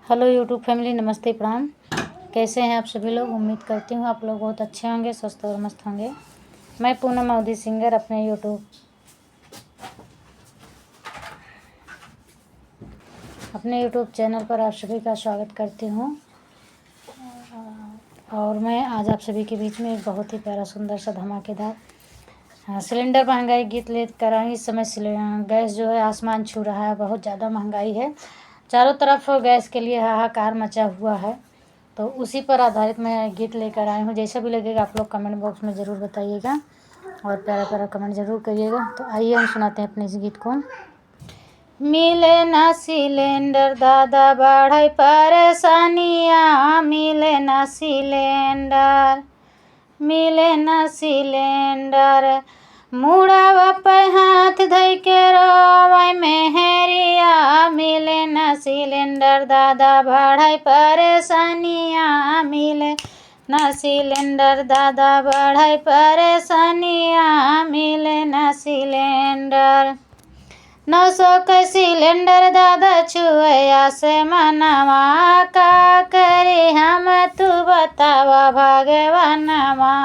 Hello YouTube family, नमस्ते, प्रणाम। कैसे हैं आप सभी लोग? उम्मीद करती हूँ आप लोग बहुत अच्छे होंगे, स्वस्थ और मस्त होंगे। मैं पूनम अवधी सिंगर अपने यूट्यूब चैनल पर आप सभी का स्वागत करती हूँ। और मैं आज आप सभी के बीच में एक बहुत ही प्यारा सुंदर सा धमाकेदार सिलेंडर महंगाई गीत लेकर आई। इस समय गैस जो है आसमान छू रहा है, बहुत ज़्यादा महंगाई है। चारों तरफ गैस के लिए हाहाकार मचा हुआ है, तो उसी पर आधारित मैं गीत लेकर आई हूँ। जैसा भी लगेगा आप लोग कमेंट बॉक्स में ज़रूर बताइएगा और प्यारा प्यारा कमेंट ज़रूर करिएगा। तो आइए हम सुनाते हैं अपने इस गीत को। मिले ना सिलेंडर दादा, बढ़ई परेशानियाँ। मिले ना सिलेंडर, मिले ना सिलेंडर। मुड़ावा पे हाथ धइ के रोवै मेहरिया। मिले ना सिलेंडर दादा, बढ़ई परेशानियाँ। मिले ना सिलेंडर दादा, बढ़ई परेशानियाँ। मिले ना सिलेंडर। 900 के सिलेंडर दादा छुआ से मनवा। का करे हम तू बतावा भगवानवा।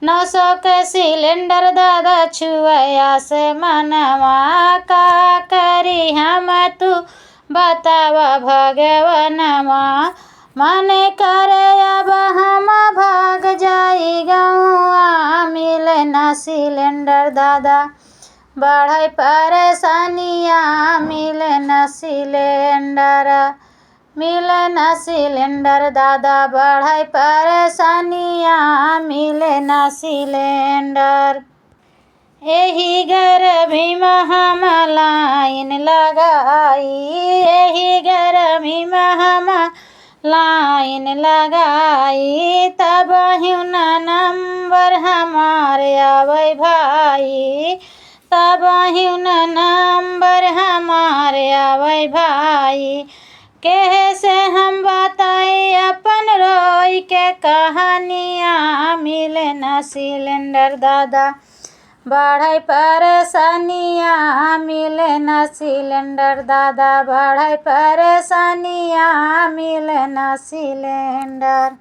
900 के सिलेंडर दादा छुआ से मनवा। का करी हम तू बतावा भगवानवा। मन करे अब हम भाग जाई गौआ। मिले ना सिलेंडर दादा, बढ़ई परेशानियाँ। मिले ना सिलेंडर, मिले ना सिलेंडर दादा, बढ़ई परेशानियाँ। मिले ना सिलेंडर। एही गर्मी में हम लाइन लगाई। एही गर्मी में हम लाइन लगाई। तब ना नंबर हमारे आवे भाई। तब न नंबर हमारे आवे भाई। कैसे हम बताई अपन रोई के कहानियाँ। मिले ना सिलेंडर दादा, बढ़ई परेशानियाँ। मिले ना सिलेंडर दादा, बढ़ई परेशानियाँ। मिले ना सिलेंडर।